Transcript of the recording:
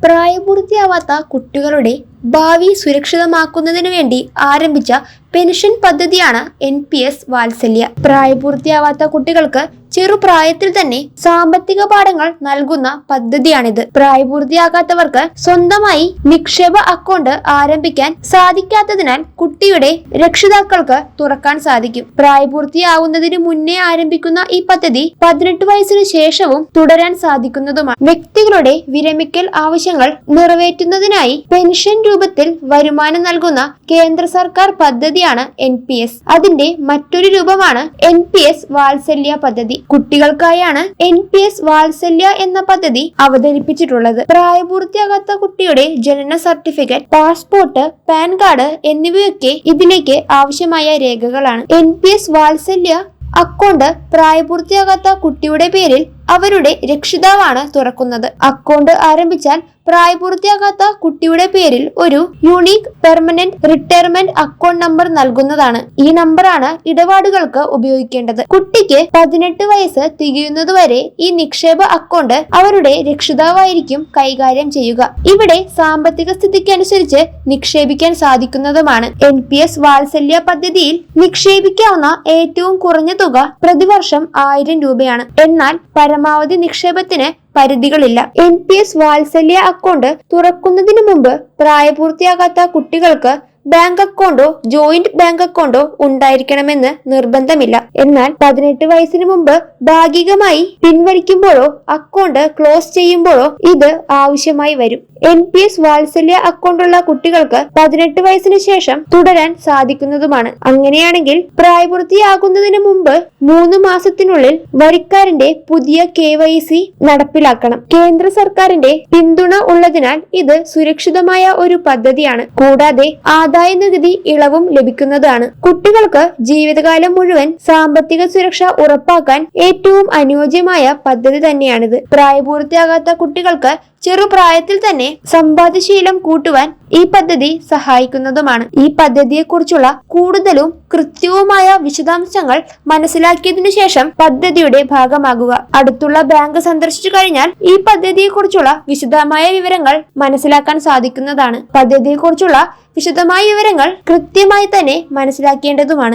പ്രായപൂർത്തിയാവാത്ത കുട്ടികളുടെ ഭാവി സുരക്ഷിതമാക്കുന്നതിനു വേണ്ടി ആരംഭിച്ച പെൻഷൻ പദ്ധതിയാണ് NPS വാത്സല്യ. പ്രായപൂർത്തിയാവാത്ത കുട്ടികൾക്ക് ചെറുപ്രായത്തിൽ തന്നെ സാമ്പത്തിക പാഠങ്ങൾ നൽകുന്ന പദ്ധതിയാണിത്. പ്രായപൂർത്തിയാകാത്തവർക്ക് സ്വന്തമായി നിക്ഷേപ അക്കൗണ്ട് ആരംഭിക്കാൻ സാധിക്കാത്തതിനാൽ കുട്ടിയുടെ രക്ഷിതാക്കൾക്ക് തുറക്കാൻ സാധിക്കും. പ്രായപൂർത്തിയാവുന്നതിന് മുന്നേ ആരംഭിക്കുന്ന ഈ പദ്ധതി 18 വയസ്സിനു ശേഷവും തുടരാൻ സാധിക്കുന്നതുമാണ്. വ്യക്തികളുടെ വിരമിക്കൽ ആവശ്യങ്ങൾ നിറവേറ്റുന്നതിനായി പെൻഷൻ രൂപത്തിൽ വരുമാനം നൽകുന്ന കേന്ദ്ര സർക്കാർ പദ്ധതിയാണ് NPS. അതിന്റെ മറ്റൊരു രൂപമാണ് NPS വാത്സല്യ പദ്ധതി. കുട്ടികൾക്കായാണ് NPS വാത്സല്യ എന്ന പദ്ധതി അവതരിപ്പിച്ചിട്ടുള്ളത്. പ്രായപൂർത്തിയാകാത്ത കുട്ടിയുടെ ജനന സർട്ടിഫിക്കറ്റ്, പാസ്പോർട്ട്, പാൻ കാർഡ് എന്നിവയൊക്കെ ഇതിലേക്ക് ആവശ്യമായ രേഖകളാണ്. NPS വാത്സല്യ അക്കൗണ്ട് പ്രായപൂർത്തിയാകാത്ത കുട്ടിയുടെ പേരിൽ അവരുടെ രക്ഷിതാവാണ് തുറക്കുന്നത്. അക്കൗണ്ട് ആരംഭിച്ചാൽ പ്രായപൂർത്തിയാകാത്ത കുട്ടിയുടെ പേരിൽ ഒരു unique permanent retirement account number നൽകുന്നതാണ്. ഈ നമ്പറാണ് ഇടപാടുകൾക്ക് ഉപയോഗിക്കേണ്ടത്. കുട്ടിക്ക് 18 വയസ്സ് തികയുന്നതുവരെ ഈ നിക്ഷേപ അക്കൗണ്ട് അവരുടെ രക്ഷിതാവായിരിക്കും കൈകാര്യം ചെയ്യുക. ഇവിടെ സാമ്പത്തിക സ്ഥിതിക്ക് അനുസരിച്ച് നിക്ഷേപിക്കാൻ സാധിക്കുന്നതുമാണ്. NPS വാത്സല്യ പദ്ധതിയിൽ നിക്ഷേപിക്കാവുന്ന ഏറ്റവും കുറഞ്ഞ തുക പ്രതിവർഷം 1000 രൂപയാണ്. എന്നാൽ പരമാവധി നിക്ഷേപത്തിന് പരിധികളില്ല. NPS വാത്സല്യ അക്കൗണ്ട് തുറക്കുന്നതിന് മുമ്പ് പ്രായപൂർത്തിയാകാത്ത കുട്ടികൾക്ക് ബാങ്ക് അക്കൗണ്ടോ ജോയിന്റ് ബാങ്ക് അക്കൗണ്ടോ ഉണ്ടായിരിക്കണമെന്ന് നിർബന്ധമില്ല. എന്നാൽ 18 വയസ്സിന് മുമ്പ് ഭാഗികമായി പിൻവലിക്കുമ്പോഴോ അക്കൗണ്ട് ക്ലോസ് ചെയ്യുമ്പോഴോ ഇത് ആവശ്യമായി വരും. NPS വാത്സല്യ അക്കൗണ്ടുള്ള കുട്ടികൾക്ക് 18 വയസ്സിന് ശേഷം തുടരാൻ സാധിക്കുന്നതുമാണ്. അങ്ങനെയാണെങ്കിൽ പ്രായപൂർത്തിയാകുന്നതിന് മുമ്പ് 3 മാസത്തിനുള്ളിൽ വരിക്കാരന്റെ പുതിയ KYC നടപ്പിലാക്കണം. കേന്ദ്ര സർക്കാരിന്റെ പിന്തുണ ഉള്ളതിനാൽ ഇത് സുരക്ഷിതമായ ഒരു പദ്ധതിയാണ്. കൂടാതെ ആദായ നികുതി ഇളവും ലഭിക്കുന്നതാണ്. കുട്ടികൾക്ക് ജീവിതകാലം മുഴുവൻ സാമ്പത്തിക സുരക്ഷ ഉറപ്പാക്കാൻ ഏറ്റവും അനുയോജ്യമായ പദ്ധതി തന്നെയാണിത്. പ്രായപൂർത്തിയാകാത്ത കുട്ടികൾക്ക് ചെറുപ്രായത്തിൽ തന്നെ സമ്പാദ്യശീലം കൂട്ടുവാൻ ഈ പദ്ധതി സഹായിക്കുന്നതുമാണ്. ഈ പദ്ധതിയെക്കുറിച്ചുള്ള കൂടുതലും കൃത്യവുമായ വിശദാംശങ്ങൾ മനസ്സിലാക്കിയതിനു ശേഷം പദ്ധതിയുടെ ഭാഗമാകുക. അടുത്തുള്ള ബാങ്ക് സന്ദർശിച്ചു കഴിഞ്ഞാൽ ഈ പദ്ധതിയെക്കുറിച്ചുള്ള വിശദമായ വിവരങ്ങൾ മനസ്സിലാക്കാൻ സാധിക്കുന്നതാണ്. പദ്ധതിയെക്കുറിച്ചുള്ള വിശദമായ വിവരങ്ങൾ കൃത്യമായി തന്നെ മനസ്സിലാക്കേണ്ടതുമാണ്.